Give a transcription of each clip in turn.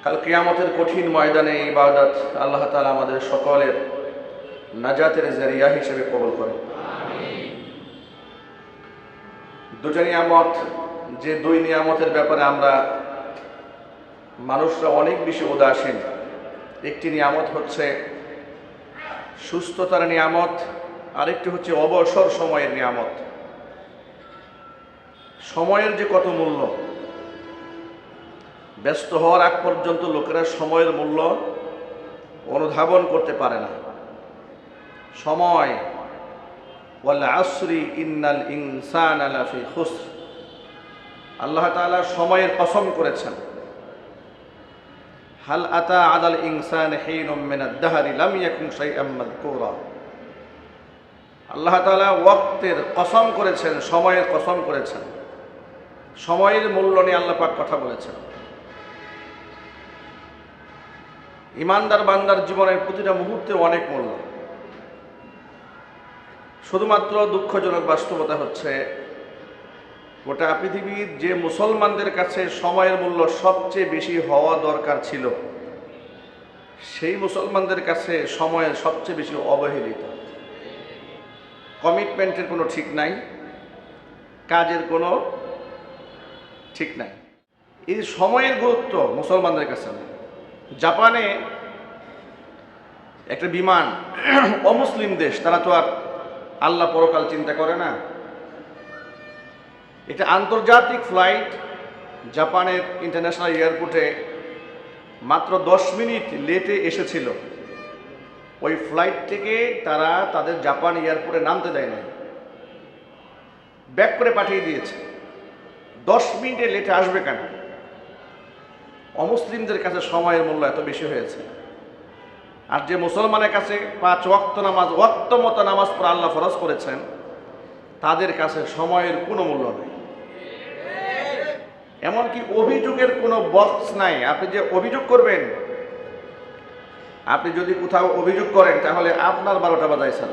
কাল কিয়ামতের কঠিন ময়দানে ইবাদত আল্লাহ তাআলা আমাদের সকলের নাজাতের জরিয়া হিসেবে কবুল করেন। দুটো নিয়ামত, যে দুই নিয়ামতের ব্যাপারে আমরা মানুষরা অনেক বেশি উদাসীন। একটি নিয়ামত হচ্ছে সুস্থতার নিয়ামত, আরেকটি হচ্ছে অবসর সময়ের নিয়ামত। সময়ের যে কত মূল্য, ব্যস্ত হওয়ার আগ পর্যন্ত লোকেরা সময়ের মূল্য অনুধাবন করতে পারে না। সময়, ওয়াল আসরি ইন্নাল ইনসানা লাফি খুসর, আল্লাহ তাআলা সময়ের কসম করেছেন। হাল আতা আলাল ইনসানি হিনুম মিনাদ দাহরি লাম ইয়াকুন শাইআম মাযকুরা। আল্লাহ তাআলা ওয়াক্তের কসম করেছেন, সময়ের কসম করেছেন। সময়ের মূল্য নিয়ে আল্লাহ পাক কথা বলেছেন। ইমানদার বান্দার জীবনের প্রতিটা মুহূর্তে অনেক মূল্য। শুধুমাত্র দুঃখজনক বাস্তবতা হচ্ছে গোটা পৃথিবীর যে মুসলমানদের কাছে সময়ের মূল্য সবচেয়ে বেশি হওয়া দরকার ছিল, সেই মুসলমানদের কাছে সময়ের সবচেয়ে বেশি অবহেলিত। কমিটমেন্টের কোনো ঠিক নাই, কাজের কোনো ঠিক নাই। এই সময়ের গুরুত্ব মুসলমানদের কাছে নেই। জাপানে একটা বিমান, অমুসলিম দেশ, তারা তো আর আল্লাহ পরকাল চিন্তা করে না। একটা আন্তর্জাতিক ফ্লাইট জাপানের ইন্টারন্যাশনাল এয়ারপোর্টে মাত্র 10 মিনিট লেটে এসেছিল। ওই ফ্লাইট থেকে তারা তাদের জাপান এয়ারপোর্টে নামতে দেয় না, ব্যাক করে পাঠিয়ে দিয়েছে। 10 মিনিটে লেটে আসবে কেন? অমুসলিমদের কাছে সময়ের মূল্য এত বেশি হয়েছে। আর যে মুসলমানের কাছে 5 ওয়াক্ত নামাজ, ওয়াক্ত মতো নামাজ পড়া আল্লাহ ফরজ করেছেন, তাদের কাছে সময়ের কোনো মূল্য নেই। এমনকি অভিযোগের কোনো বক্স নাই। আপনি যে অভিযোগ করবেন, আপনি যদি কোথাও অভিযোগ করেন তাহলে আপনার 12টা বাজায় স্যার।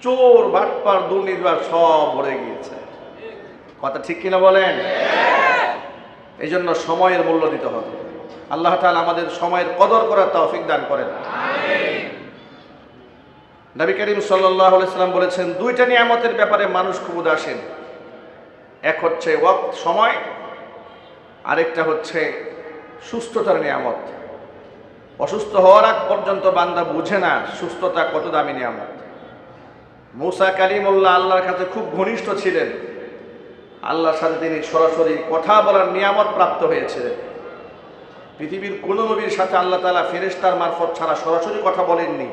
চোর, বাটপার, দুর্নীতিবাজ সব ভরে গিয়েছে। কথা ঠিক কিনা বলেন? এই জন্য সময়ের মূল্য দিতে হবে। আল্লাহ তাআলা আমাদের সময়ের কদর করার তৌফিক দান করেন। নবী করিম সাল্লাল্লাহু আলাইহি ওয়াসাল্লাম বলেছেন, দুইটা নিয়ামতের ব্যাপারে মানুষ খুব উদাসীন। এক হচ্ছে ওয়াক্ত, সময়, আরেকটা হচ্ছে সুস্থতার নিয়ামত। অসুস্থ হওয়ার আগ পর্যন্ত বান্দা বুঝে না সুস্থতা কত দামি নিয়ামত। মুসা কালিমুল্লাহ আল্লাহর কাছে খুব ঘনিষ্ঠ ছিলেন। আল্লাহর সাথে তিনি সরাসরি কথা বলার নিয়ামত প্রাপ্ত হয়েছিলেন। পৃথিবীর কোনো নবীর সাথে আল্লাহ তাআলা ফেরেশতার মারফত ছাড়া সরাসরি কথা বলেননি।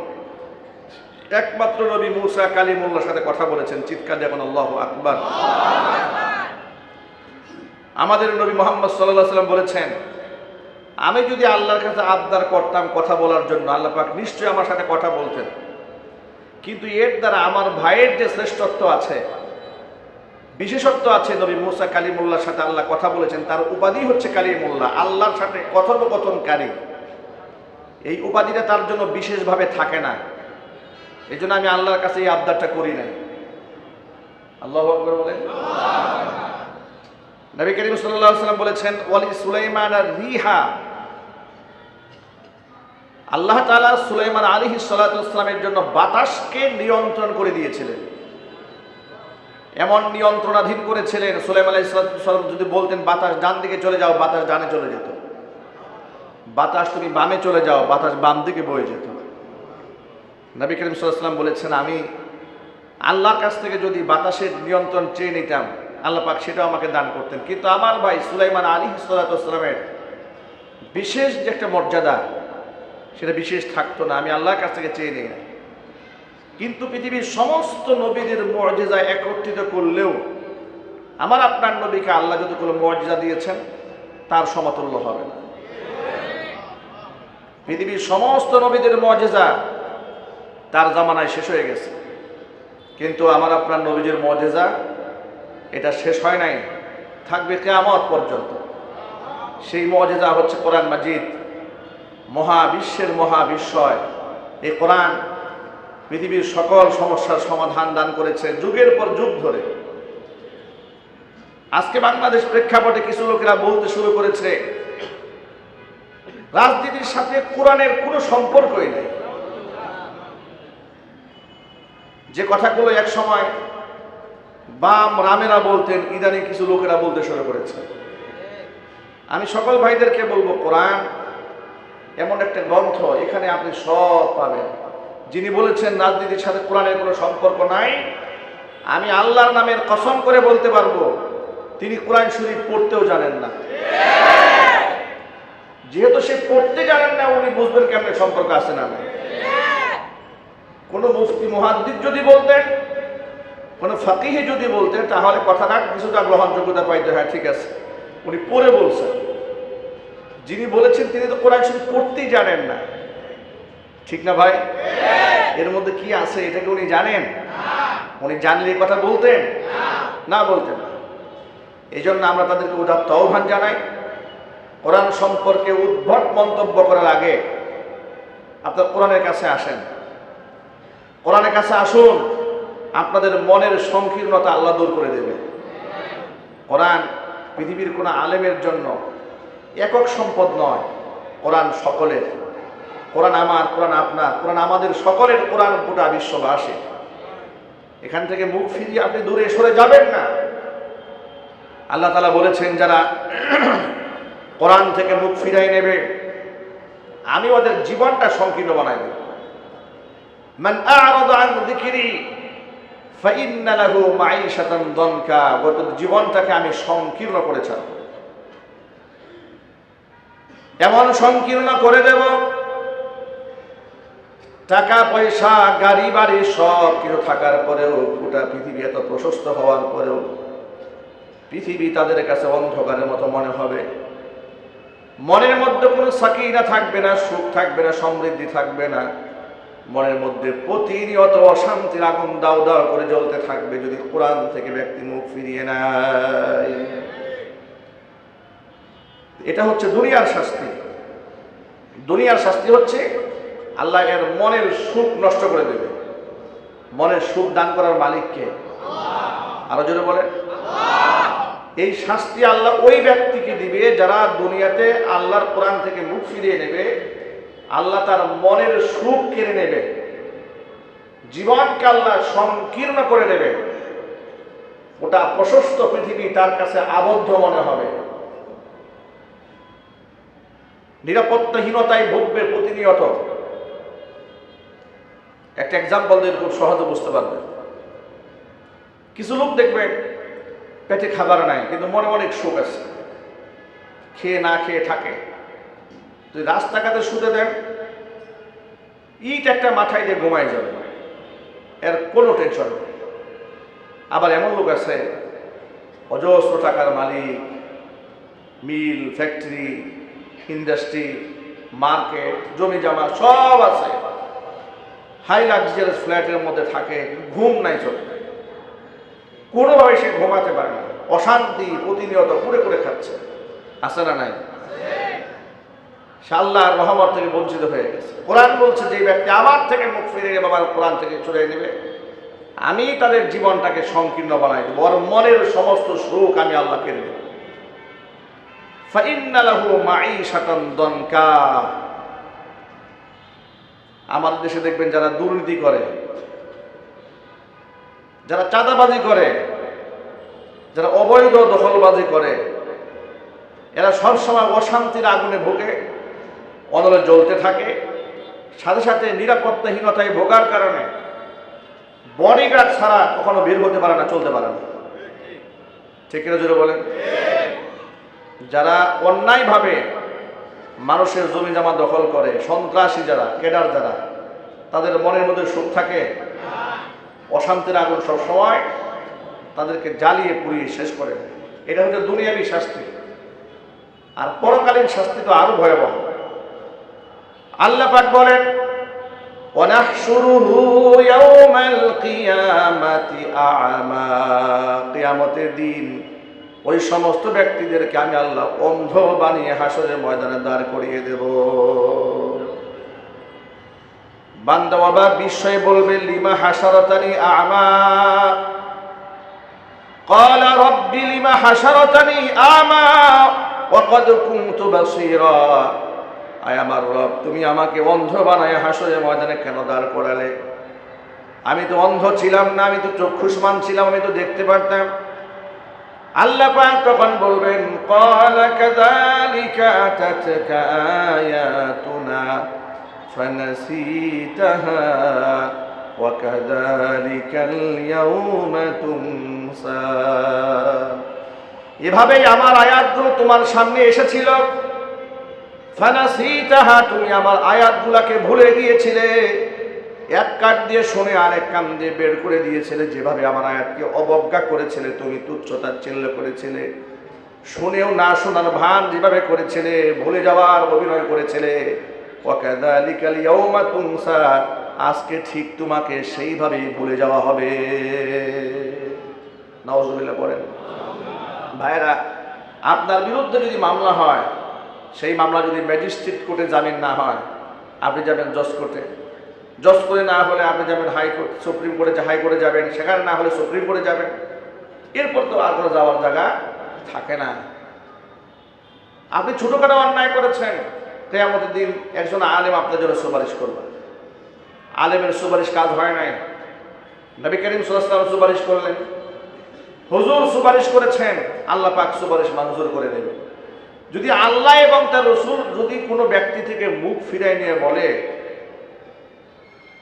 একমাত্র নবী মুসা কালিমুল্লাহর সাথে কথা বলেছেন। চিৎকার দেখুন আল্লাহু আকবার। আমাদের নবী মুহাম্মদ সাল্লাল্লাহু আলাইহি ওয়াসাল্লাম বলেছেন, আমি যদি আল্লাহর কাছে আবদার করতাম কথা বলার জন্য, আল্লাহ পাক নিশ্চয়ই আমার সাথে কথা বলতেন। কিন্তু এর দ্বারা আমার ভাইয়ের যে শ্রেষ্ঠত্ব আছে, বিশেষত্ব আছে, নবী মুসা কালিমুল্লাহর সাথে আল্লাহ কথা বলেছেন, তার উপাধি হচ্ছে কালিমুল্লাহ, আল্লাহর সাথে কথোপকথনকারী। এই উপাধিটা তার জন্য বিশেষভাবে থাকে না। এই জন্য আমি আল্লাহর কাছে এই আবদারটা করি নাই। আল্লাহু আকবার বলেন। নবী করিম সাল্লাল্লাহু আলাইহি ওয়াসাল্লাম বলেছেন, ওয়ালি সুলাইমান আর-রিহা, আল্লাহ তাআলা সুলাইমান আলাইহিস সালাতু ওয়াস সালামের জন্য বাতাসকে নিয়ন্ত্রণ করে দিয়েছিলেন। এমন নিয়ন্ত্রণাধীন করেছিলেন, সুলাইমান আলাইহিস সালাতু ওয়াস সালাম যদি বলতেন বাতাস ডান দিকে চলে যাও, বাতাস ডানে চলে যেত। বাতাস তুমি বামে চলে যাও, বাতাস বাম দিকে বয়ে যেত। নবী করিম সাল্লাল্লাহু আলাইহি ওয়াসাল্লাম বলেছেন, আমি আল্লাহর কাছ থেকে যদি বাতাসের নিয়ন্ত্রণ চেয়ে নিতাম, আল্লাহ পাক সেটাও আমাকে দান করতেন। কিন্তু আমার ভাই সুলাইমান আলাইহিস সালাতু ওয়াস সালামের বিশেষ যে একটা মর্যাদা, সেটা বিশেষ থাকতো না। আমি আল্লাহর কাছ থেকে চেয়ে নিই না। কিন্তু পৃথিবীর সমস্ত নবীদের মুআজিজা একত্রিত করলেও আমার আপনার নবীকে আল্লাহ যতগুলো মুআজিজা দিয়েছেন তার সমতুল্য হবে না। পৃথিবীর সমস্ত নবীদের মুআজিজা তার জামানায় শেষ হয়ে গেছে, কিন্তু আমার আপনার নবীর মুআজিজা এটা শেষ হয় নাই, থাকবে কিয়ামত পর্যন্ত। সেই মুআজিজা হচ্ছে কোরআন মাজিদ, মহাবিশ্বের মহাবিশ্বয়। এই কোরআন পৃথিবীর সকল সমস্যার সমাধান দান করেছে যুগের পর যুগ ধরে। আজকে বাংলাদেশ প্রেক্ষাপটে কিছু লোকেরা বলতে শুরু করেছে রাজনীতির সাথে কোরআনের কোনো সম্পর্কই নেই। যে কথাগুলো এক সময় বাম রামেরা বলতেন, ইদানিং কিছু লোকেরা বলতে শুরু করেছে। আমি সকল ভাইদেরকে বলবো, কোরআন এমন একটা গ্রন্থ, এখানে আপনি সব পাবেন। যিনি বলেছেন রাজনীতির সাথে কোরআনের কোনো সম্পর্ক নাই, আমি আল্লাহর নামের কসম করে বলতে পারবো তিনি কোরআন শরীফ পড়তেও জানেন না। যেহেতু সে পড়তে জানেন না, উনি বুঝবেন কেমন সম্পর্ক আছে না। কোন মুফতি মুহাদ্দিস যদি বলতেন, কোন ফাকিহে যদি বলতেন, তাহলে কথাটা কিছুটা গ্রহণযোগ্যতা পাইতে। হ্যাঁ, ঠিক আছে, উনি পড়ে বলছেন। যিনি বলেছেন তিনি তো কোরআন শরীফ পড়তেই জানেন না। ঠিক না ভাই? এর মধ্যে কি আছে এটা কি উনি জানেন? উনি জানলে এই কথা বলতেন না, বলতেন না। এই জন্য আমরা তাদেরকে উদাত্ত আহ্বান জানাই, কোরআন সম্পর্কে উদ্ভট মন্তব্য করার আগে আপনার কোরআনের কাছে আসেন। কোরআনের কাছে আসুন, আপনাদের মনের সংকীর্ণতা আল্লাহ দূর করে দেবে। কোরআন পৃথিবীর কোনো আলেমের জন্য একক সম্পদ নয়, কোরআন সকলের। কোরআন আমার, কোরআন আপনার, কোরআন আমাদের সকলের। কোরআন গোটা বিশ্ববাসী। এখান থেকে মুখ ফিরিয়ে আপনি দূরে সরে যাবেন না। আল্লাহ তাআলা বলেছেন, যারা কোরআন থেকে মুখ ফিরাই নেবে আমি ওদের জীবনটা সংকীর্ণ বানাই দেব। মান আ'রাদা আন যিকরি ফাইন্না লাহু মাঈশাতান দনকা, ওদের জীবনটাকে আমি সংকীর্ণ করে ছাড়ব। এমন সংকীর্ণ করে দেব, টাকা পয়সা গাড়ি বাড়ি সব কিছু থাকার পরেও, গোটা পৃথিবী এত প্রশস্ত হওয়ার পরেও পৃথিবী তাদের কাছে অন্ধকারের মতো মনে হবে। মনের মধ্যে কোনো সাকিনা থাকবে না, সুখ থাকবে না, সমৃদ্ধি থাকবে না। মনের মধ্যে প্রতিনিয়ত অশান্তির আগুন দাউ দাউ করে জ্বলতে থাকবে যদি কোরআন থেকে ব্যক্তি মুখ ফিরিয়ে নেয়। এটা হচ্ছে দুনিয়ার শাস্তি। দুনিয়ার শাস্তি হচ্ছে আল্লাহ এর মনের সুখ নষ্ট করে দেবে। মনের সুখ দান করার মালিককে আরো জোরে বলেন। এই শাস্তি আল্লাহ ওই ব্যক্তিকে দিবে যারা দুনিয়াতে আল্লাহর কোরআন থেকে মুখ ফিরিয়ে নেবে। আল্লাহ তার মনের সুখ কেড়ে নেবে, জীবনকে আল্লাহ সংকীর্ণ করে দেবে। ওটা প্রশস্ত পৃথিবী তার কাছে আবদ্ধ মনে হবে। নিরাপত্তাহীনতায় ভুগবে প্রতিনিয়ত। একটা এক্সাম্পল দিয়ে খুব সহজে বুঝতে পারবেন। কিছু লোক দেখবেন পেটে খাবার নাই কিন্তু মনে অনেক সুখ আছে, খেয়ে না খেয়ে থাকে। যদি রাস্তাঘাটে শুতে দেন, ইট একটা মাথায় দিয়ে ঘুমাই যাবে, এর কোনো টেনশন নেই। আবার এমন লোক আছে অজস্র টাকার মালিক, মিল, ফ্যাক্টরি, ইন্ডাস্ট্রি, মার্কেট, জমি জমা সব আছে, হাই লাক্সারিয়াস ফ্ল্যাটের মধ্যে থাকে, ঘুম নাই, চলে কোনোভাবে সে ঘুমাতে পারে না, অশান্তি প্রতিনিয়ত করে করে খাচ্ছে। আছে না নাই? সে আল্লাহর রহমত থেকে বঞ্চিত হয়ে গেছে। কোরআন বলছে যে ব্যক্তি আমার থেকে মুখ ফিরিয়ে বাবার কোরআন থেকে চলে নেবে, আমি তাদের জীবনটাকে সংকীর্ণ বানাই দেবো। ওর মনের সমস্ত সুখ আমি আল্লাহ কেড়ে দেব। ফাইন্না লাহু মাঈশাতান দনকা। আমাদের দেশে দেখবেন যারা দুর্নীতি করে, যারা চাঁদাবাজি করে, যারা অবৈধ দখলবাজি করে, এরা সবসময় অশান্তির আগুনে ভোগে, অনলে জ্বলতে থাকে। সাথে সাথে নিরাপত্তাহীনতায় ভোগার কারণে বডিগার্ড ছাড়া কখনো বের হতে পারে না, চলতে পারে না। ঠিক কিনা জোরে বলেন? যারা অন্যায়ভাবে মানুষের জমি জমা দখল করে, সন্ত্রাসী যারা, ক্যাডার যারা, তাদের মনের মধ্যে সুখ থাকে? অশান্তির আগুন সব সময় তাদেরকে জ্বালিয়ে পুড়িয়ে শেষ করে। এটা হচ্ছে দুনিয়াবী শাস্তি। আর পরকালীন শাস্তি তো আরো ভয়াবহ। আল্লাহ পাক বলেন, ওয়ানাহশুরুহু ইয়াওমাল কিয়ামাতি আ'মা। কিয়ামতের দিন ওই সমস্ত ব্যক্তিদেরকে আমি আল্লাহ অন্ধ বানিয়ে হাসরের ময়দানে দাঁড় করিয়ে দেব। বান্দা বাবা বিস্ময়ে বলবে, লিমা হাসারাতানি আ'মা, قال رب لم حشرتني أعمى وقد كنت بصيرا আয় আমার রব, তুমি আমাকে অন্ধ বানায় হাসরের ময়দানে কেন দাঁড় করালে? আমি তো অন্ধ ছিলাম না, আমি তো চক্ষুষ্মান ছিলাম, আমি তো দেখতে পারতাম। আল্লাহ পাক তখন বলবেন, قال كذلك أتتك آياتنا فنسيتها وكذلك اليوم تنسى। এভাবেই আমার আয়াতগুলো তোমার সামনে এসেছিল, ফানাসিতাহা, তুমি আমার আয়াতগুলোকে ভুলে গিয়েছিলে, এক কান দিয়ে শুনে আরেক কান দিয়ে বের করে দিয়েছিলে। যেভাবে আমার আয়াতকে অবজ্ঞা করেছিলে, তুমি তুচ্ছতাচ্ছিল্য করেছিলে, শুনেও না শোনার ভান যেভাবে করেছিলে, ভুলে যাওয়ার অভিনয় করেছিলে, ওয়াকাযালিকাল ইয়াউমা তুনসা, আজকে ঠিক তোমাকে সেইভাবেই ভুলে যাওয়া হবে। নাউযুবিল্লাহ পড়েন। ভাইরা, আপনার বিরুদ্ধে যদি মামলা হয়, সেই মামলা যদি ম্যাজিস্ট্রেট কোর্টে জামিন না হয়, আপনি যাবেন জজ কোর্টে, জজ কোর্টে না হলে আপনি যাবেন হাইকোর্ট, সুপ্রিম কোর্টে, হাইকোর্টে যাবেন, সেখানে না হলে সুপ্রিম কোর্টে যাবেন। এরপর তো আর কোনো যাওয়ার জায়গা থাকে না। আপনি ছোটখাটো অন্যায় করেছেন, কিয়ামতের দিন একজন আলেম আপনার জন্য সুপারিশ করবে। আলেমের সুপারিশ কাজ হয় নাই। নবী করিম সাল্লাল্লাহু আলাইহি ওয়াসাল্লাম সুপারিশ করলেন, হুজুর সুপারিশ করেছেন, আল্লাহ পাক সুপারিশ মঞ্জুর করে নেবে। যদি আল্লাহ এবং তার রাসূল যদি কোনো ব্যক্তি থেকে মুখ ফিরাই নিয়ে বলে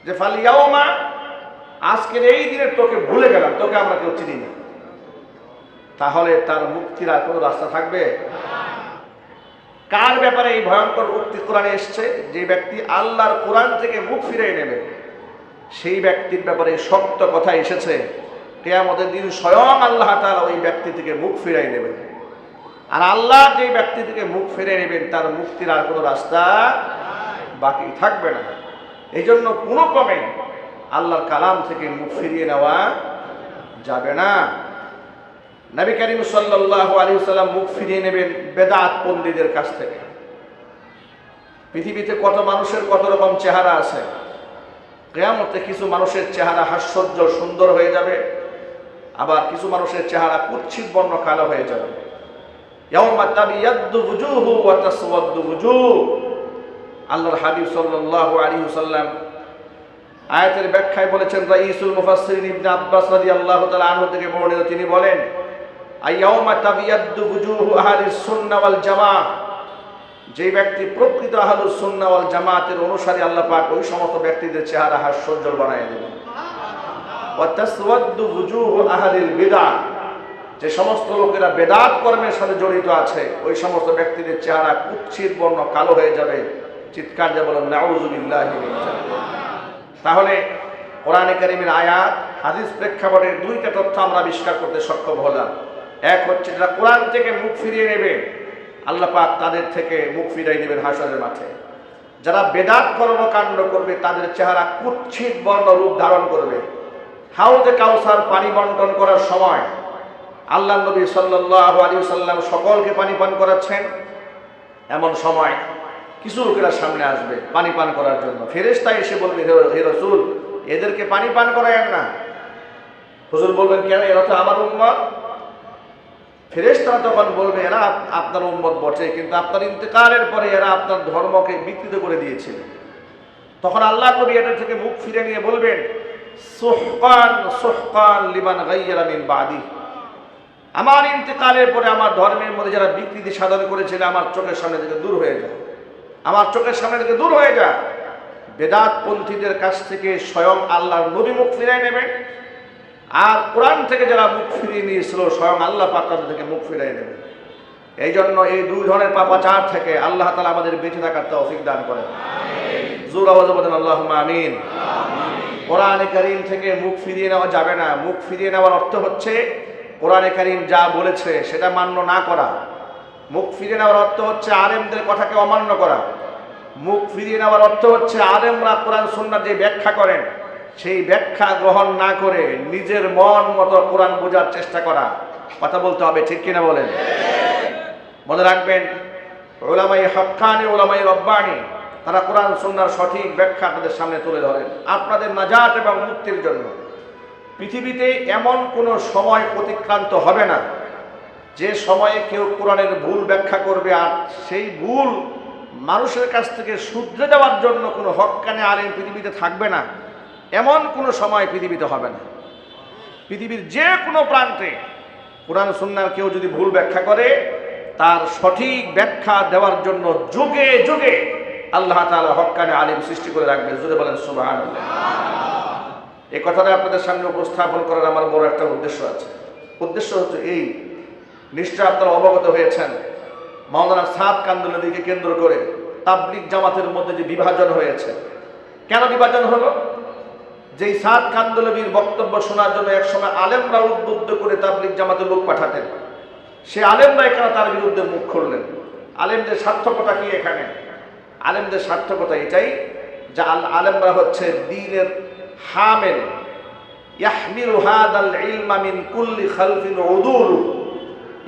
যে ফালিয়াউমা, আজকের এই দিনের তোকে ভুলে গেলাম, তোকে আমরা কেউ চিনি না, তাহলে তার মুক্তির আর কোনো রাস্তা থাকবে? কার ব্যাপারে এই ভয়ঙ্কর উক্তি কোরআনে এসছে? যে ব্যক্তি আল্লাহর কোরআন থেকে মুখ ফিরিয়ে নেবে, সেই ব্যক্তির ব্যাপারে শক্ত কথা এসেছে। কিয়ামতের দিন স্বয়ং আল্লাহ তাআলা ওই ব্যক্তি থেকে মুখ ফিরিয়ে নেবেন। আর আল্লাহ যে ব্যক্তি থেকে মুখ ফিরিয়ে নেবেন, তার মুক্তির আর কোনো রাস্তা বাকি থাকবে না। এই জন্য কোনো ক্রমে আল্লাহর কালাম থেকে মুখ ফিরিয়ে নেওয়া যাবে না। নবী করিম সাল্লাল্লাহু আলাইহি ওয়াসাল্লাম মুখ ফিরিয়ে নেবেন বেদাত পণ্ডিতদের কাছ থেকে। পৃথিবীতে কত মানুষের কত রকম চেহারা আছে। কিয়ামতে কিছু মানুষের চেহারা হাস্যোজ্জ্বল সুন্দর হয়ে যাবে, আবার কিছু মানুষের চেহারা কুৎসিত বর্ণ কালো হয়ে যাবে। ইয়াউমা তাবিয়াদ্দু ওয়ুজুহু ওয়া তাসওয়াদ্দু ওয়ুজুহ। আল্লাহর হাবিব সাল্লাল্লাহু আলাইহি ওয়াসাল্লাম আয়াতের ব্যাখ্যায় বলেছেন, রাইসুল মুফাসসিরিন ইবনে আব্বাস রাদিয়াল্লাহু তাআলা আনহু থেকে বর্ণিত, তিনি বলেন, আইয়াউমা তাবিয়াদ্দু ওয়ুজুহু আহলিস সুন্নাহ ওয়াল জামাআহ। যে ব্যক্তি প্রকৃত আহলুস সুন্নাহ ওয়াল জামাতের অনুসারী, আল্লাহ পাক ওই সমস্ত ব্যক্তিদের চেহারা হাস্যোজ্জ্বল বানিয়ে দেবেন। ওয়া তাসওয়াদ্দু ওয়ুজুহু আহলিল বিদআহ। যে সমস্ত লোকেরা বেদাত কর্মের সাথে জড়িত আছে, ওই সমস্ত ব্যক্তিদের চেহারা কুৎসিত বর্ণ কালো হয়ে যাবে। চিৎকার দিয়ে বলেন নাউযুবিল্লাহি মিন যালিক। তাহলে কোরআনে কারীমের আয়াত হাদিস প্রেক্ষাপটে দুইটা তথ্য আমরা আবিষ্কার করতে সক্ষম হলাম। এক হচ্ছে, যারা কোরআন থেকে মুখ ফিরিয়ে নেবে, আল্লাহ পাক তাদের থেকে মুখ ফিরিয়ে নেবেন হাসরের মাঠে। যারা বেদাত কর্মকাণ্ড করবে, তাদের চেহারা কুৎসিত বর্ণ রূপ ধারণ করবে। হাউজে কাউসার পানি বন্টন করার সময় আল্লাহ নবী সাল্লাল্লাহু আলাইহি ওয়াসাল্লাম সকলকে পানি পান করাচ্ছেন। এমন সময় কিছু লোকেরা সামনে আসবে পানি পান করার জন্য। ফেরেশতা এসে বলবে, হে রাসূল, এদেরকে পানি পান করায়েন না। হুজুর বলবেন, কেন? এরা তো আমার উম্মত। ফেরেশতারা তখন বলবে, এরা আপনার উম্মত বটে, কিন্তু আপনার ইন্তেকালের পরে এরা আপনার ধর্মকে বিকৃত করে দিয়েছিল। তখন আল্লাহ নবী এদের থেকে মুখ ফিরে নিয়ে বলবেন, সুহকান সুহকান লিমান গায়্যারা মিন বাদি। আমার ইন্তেকালের পরে আমার ধর্মের মধ্যে যারা বিকৃতি সাধন করেছিল, আমার চোখের সামনে থেকে দূর হয়ে যায়, আমার চোখের সামনে থেকে দূর হয়ে যায়। বেদাত পন্থীদের কাছ থেকে স্বয়ং আল্লাহর নবী মুখ ফিরিয়ে নেবেন, আর কোরআন থেকে যারা মুখ ফিরিয়ে নিয়েছিল, স্বয়ং আল্লাহ পাক তাদের থেকে মুখ ফিরিয়ে নেবেন। এই জন্য এই দুই ধরনের পাপাচার থেকে আল্লাহ তাআলা আমাদের বেঁচে থাকার তৌফিক দান করেন। জোর আওয়াজে বলেন আল্লাহুম্মা আমিন। কোরআনে কারীম থেকে মুখ ফিরিয়ে নেওয়া যাবে না। মুখ ফিরিয়ে নেওয়ার অর্থ হচ্ছে কোরআনে কারীম যা বলেছে সেটা মান্য না করা। মুখ ফিরিয়ে নেওয়ার অর্থ হচ্ছে আলেমদের কথাকে অমান্য করা। মুখ ফিরিয়ে নেওয়ার অর্থ হচ্ছে আলেমরা কোরআন সুন্নাহ যে ব্যাখ্যা করেন, সেই ব্যাখ্যা গ্রহণ না করে নিজের মন মতো কোরআন বোঝার চেষ্টা করা। কথা বলতে হবে, ঠিক কিনা বলেন? মনে রাখবেন, উলামায়ে হক্কানি, উলামায়ে রব্বানি, তারা কোরআন সুন্নাহর সঠিক ব্যাখ্যা আপনাদের সামনে তুলে ধরেন আপনাদের নাজাত এবং মুক্তির জন্য। পৃথিবীতে এমন কোনো সময় অতিক্রান্ত হবে না যে সময়ে কেউ কোরআনের ভুল ব্যাখ্যা করবে আর সেই ভুল মানুষের কাছ থেকে শুধরে দেওয়ার জন্য কোনো হক্কানে আলেম পৃথিবীতে থাকবে না। এমন কোনো সময় পৃথিবীতে হবে না। পৃথিবীর যে কোনো প্রান্তে কোরআন সুন্নাহর কেউ যদি ভুল ব্যাখ্যা করে, তার সঠিক ব্যাখ্যা দেওয়ার জন্য যুগে যুগে আল্লাহ তাআলা হক্কানে আলেম সৃষ্টি করে রাখবে। জোরে বলেন সুবহানাল্লাহ। এই কথাটা আপনাদের সামনে উপস্থাপন করার আমার বড় একটা উদ্দেশ্য আছে। উদ্দেশ্য হচ্ছে এই, নিশ্চয় আপনারা অবগত হয়েছেন, মাওলানা সাদ কান্দুলভিকে কেন্দ্র করে তাবলিগ জামাতের মধ্যে যে বিভাজন হয়েছে। কেন বিভাজন হলো? যেই সাদ কান্দুলভির বক্তব্য শোনার জন্য একসময় আলেমরা উদ্বুদ্ধ করে তাবলিগ জামাতের লোক পাঠাতেন, সে আলেমরা এখানে তার বিরুদ্ধে মুখ খুললেন। আলেমদের সার্থকতা কি এখানে? আলেমদের সার্থকতা এটাই যে আলেমরা হচ্ছে দ্বীনের হামিল, ইয়াহমিলু হাদাল ইলমা মিন কুল্লি খালফিন উদুল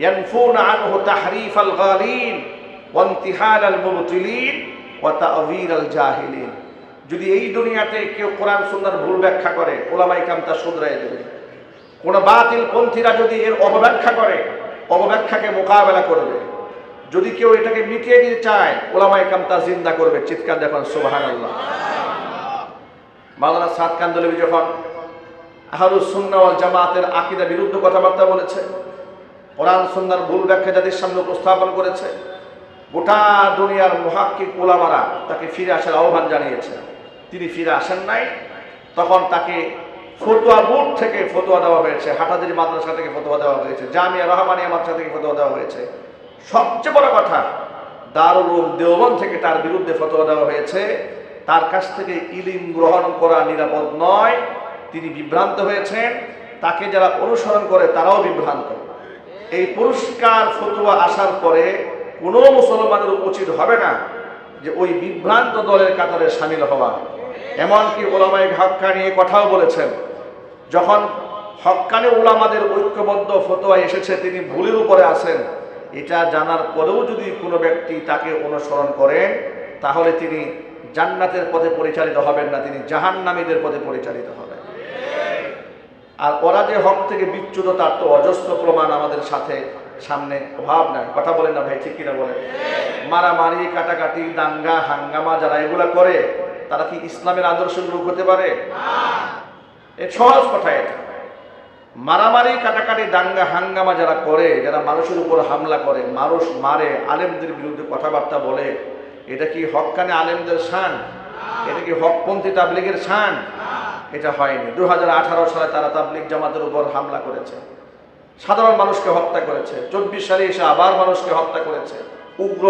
ইয়ানফুনা আনহু তাহরিফাল গালিন ওয়া ইনতিহালাল মুবতিলিন ওয়া তা'যীরাল জাহিলিন। যদি এই দুনিয়াতে কেউ কোরআন সুন্নাহর ভুল ব্যাখ্যা করে, উলামায়ে কেরাম তা শুধরায় দেবে। কোন বাতিল পন্থীরা যদি এর অপব্যাখ্যা করে, অপব্যাখ্যাকে মোকাবেলা করবে। যদি কেউ এটাকে মিটিয়ে দিতে চায়, উলামায়ে কেরাম তা জিন্দা করবে। চিৎকার দেখুন সুবহানাল্লাহ। মাওলানা সাদ কান্দুলভি যখন আহলুস সুন্নাহ ওয়াল জামাতের আকীদা বিরুদ্ধ কথাবার্তা বলেছে, কোরআন সুন্নাহর ভুল ব্যাখ্যা জাতির সামনে উপস্থাপন করেছে, গোটা দুনিয়ার মুহাক্কিক উলামারা তাকে ফিরে আসার আহ্বান জানিয়েছে। তিনি ফিরে আসেন নাই। তখন তাকে ফতোয়া বোর্ড থেকে ফতোয়া দেওয়া হয়েছে, হাটাজারি মাদ্রাসা থেকে ফতোয়া দেওয়া হয়েছে, জামিয়া রহমানিয়া মাদ্রাসা থেকে ফতোয়া দেওয়া হয়েছে। সবচেয়ে বড় কথা, দারুল উলুম দেওবন্দ থেকে তার বিরুদ্ধে ফতোয়া দেওয়া হয়েছে। তার কাছ থেকে ইলম গ্রহণ করা নিরাপদ নয়। তিনি বিভ্রান্ত হয়েছেন, তাকে যারা অনুসরণ করে তারাও বিভ্রান্ত। এই পুরস্কার ফতোয়া আসার পরে কোনো মুসলমানের উচিত হবে না যে ওই বিভ্রান্ত দলের কাতারে সামিল হওয়া। এমনকি উলামায়ে হক্কানি এই কথাও বলেছেন, যখন হক্কানি উলামাদের ঐক্যবদ্ধ ফতোয়া এসেছে তিনি ভুলের উপরে আছেন, এটা জানার পরেও যদি কোনো ব্যক্তি তাকে অনুসরণ করেন তাহলে তিনি জান্নাতের পথে পরিচালিত হবেন না, তিনি জাহান্নামীদের পথে পরিচালিত হবেন। আর ওরা যে হক থেকে বিচ্যুত তার তো অজস্র প্রমাণ আমাদের সাথে সামনে অভাব নাই। কথা বলেন না ভাই, ঠিক কিনা বলেন? মারামারি, কাটাকাটি, দাঙ্গা হাঙ্গামা যারা এগুলা করে তারা কি ইসলামের আদর্শের লোক হতে পারে? এই সহজ কথা। এটা মারামারি, কাটাকাটি, দাঙ্গা হাঙ্গামা যারা করে, যারা মানুষের উপর হামলা করে, মানুষ মারে, আলেমদের বিরুদ্ধে কথাবার্তা বলে, এটা কি হক্কানি আলেমদের শান? এটা কি হকপন্থী তাবলিগের শান? এটা হয়নি। 2018 সালে তারা তাবলিগ জামাতের উপর হামলা করেছে, সাধারণ মানুষকে হত্যা করেছে। 24 সালে এসে আবার মানুষকে হত্যা করেছে। উগ্র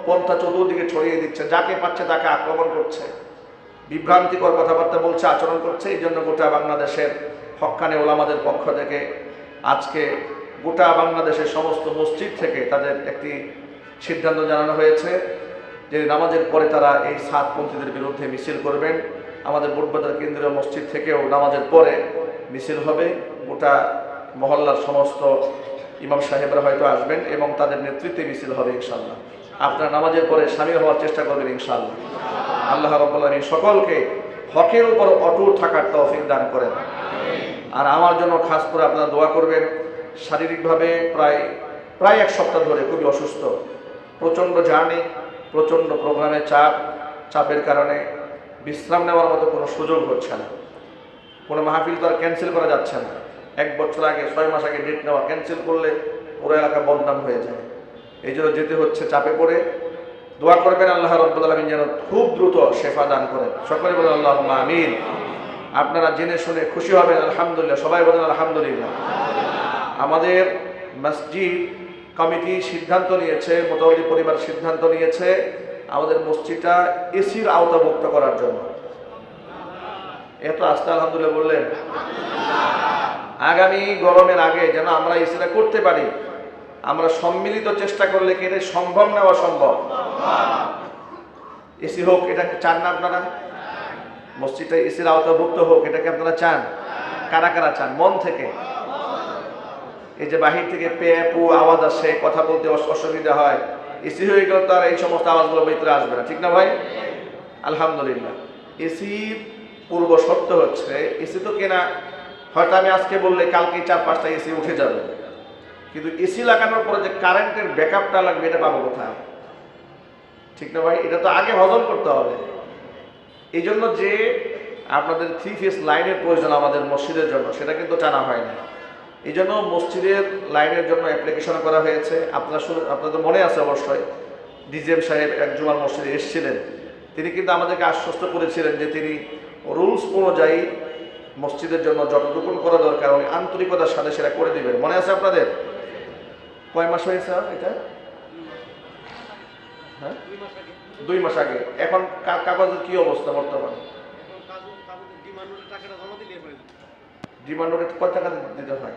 পন্থা চতুর্দিকে ছড়িয়ে দিচ্ছে, যাকে পাচ্ছে তাকে আক্রমণ করছে, বিভ্রান্তিকর কথাবার্তা বলছে, আচরণ করছে। এই জন্য গোটা বাংলাদেশের হক্কানি ওলামাদের পক্ষ থেকে আজকে গোটা বাংলাদেশের সমস্ত মসজিদ থেকে তাদের একটি সিদ্ধান্ত জানানো হয়েছে যে নামাজের পরে তারা এই সাতপন্থীদের বিরুদ্ধে মিছিল করবেন। আমাদের বুটবাজার কেন্দ্রীয় মসজিদ থেকেও নামাজের পরে মিছিল হবে। গোটা মহল্লার সমস্ত ইমাম সাহেবরা হয়তো আসবেন এবং তাদের নেতৃত্বে মিছিল হবে ইনশাআল্লাহ। আপনারা নামাজের পরে শামিল হওয়ার চেষ্টা করবেন ইনশাআল্লাহ। আল্লাহ রাব্বুল আলামিন সকলকে হকের উপর অটুট থাকার তৌফিক দান করেন। আর আমার জন্য খাস করে আপনারা দোয়া করবেন। শারীরিকভাবে প্রায় এক সপ্তাহ ধরে খুবই অসুস্থ, প্রচণ্ড জার্নি, প্রচণ্ড প্রোগ্রামে চাপের কারণে বিশ্রাম নেওয়ার মতো কোনো সুযোগ হচ্ছে না। কোনো মাহফিল তো আর ক্যান্সেল করা যাচ্ছে না। 1 বছর আগে 6 মাস আগে ডেট নেওয়া, ক্যান্সেল করলে পুরো এলাকা বদনাম হয়ে যায়। এই জন্য যেতে হচ্ছে চাপে পড়ে। দোয়া করবেন আল্লাহ রাব্বুল আলামিন যেন খুব দ্রুত শেফা দান করেন। সকলে বলেন আল্লাহুম্মা আমিন। আপনারা জেনে শুনে খুশি হবেন আলহামদুলিল্লাহ। সবাই বলেন আলহামদুলিল্লাহ। আমাদের মসজিদ কমিটি সিদ্ধান্ত নিয়েছে, মোতাওয়াল্লি পরিবার সিদ্ধান্ত নিয়েছে আমাদের মসজিদটা এসির আওতাভুক্ত করার জন্য। এত আস্তে আলহামদুলিল্লাহ বললেন। আগামী গরমের আগে যেন আমরা এসিটা করতে পারি। আমরা সম্মিলিত চেষ্টা করলে কি এটা সম্ভব না অসম্ভব? এসি হোক, এটা চান না আপনারা? মসজিদটা এসির আওতাভুক্ত হোক, এটাকে আপনারা চান? কারা কারা চান মন থেকে? এই যে বাহির থেকে পে পু আওয়াজ আসে, কথা বলতে অসুবিধা হয়, এসি হয়ে গেল তার এই সমস্ত আওয়াজগুলো ভিতরে আসবে না, ঠিক না ভাই? আলহামদুলিল্লাহ। এসির পূর্ব শর্ত হচ্ছে এসি তো কেনা হয়তো আমি আজকে বললে কালকে 4-5টা এসি উঠে যাবে, কিন্তু এসি লাগানোর পরে যে কারেন্টের ব্যাকআপটা লাগবে এটা পাবো কোথায়? ঠিক না ভাই? এটা তো আগে হজম করতে হবে। এই জন্য যে আপনাদের 3 ফেজ লাইনের প্রয়োজন আমাদের মসজিদের জন্য, সেটা কিন্তু টানা হয় না। এই জন্য মসজিদের লাইনের জন্য অ্যাপ্লিকেশন করা হয়েছে। আপনাদের মনে আছে অবশ্যই, ডিজেম সাহেব এক জুমার মসজিদে এসেছিলেন। তিনি কিন্তু আমাদেরকে আশ্বস্ত করেছিলেন যে তিনি রুলস অনুযায়ী মসজিদের জন্য যতটুকু করা দরকার উনি আন্তরিকতার সাথে সেটা করে দিবেন। মনে আছে আপনাদের? কয় মাস হয়েছে এটা? হ্যাঁ, 2 মাস আগে। এখন কাগজের কি অবস্থা বর্তমানে? ডিমান্ড নোটে কয় টাকা দিতে হয়?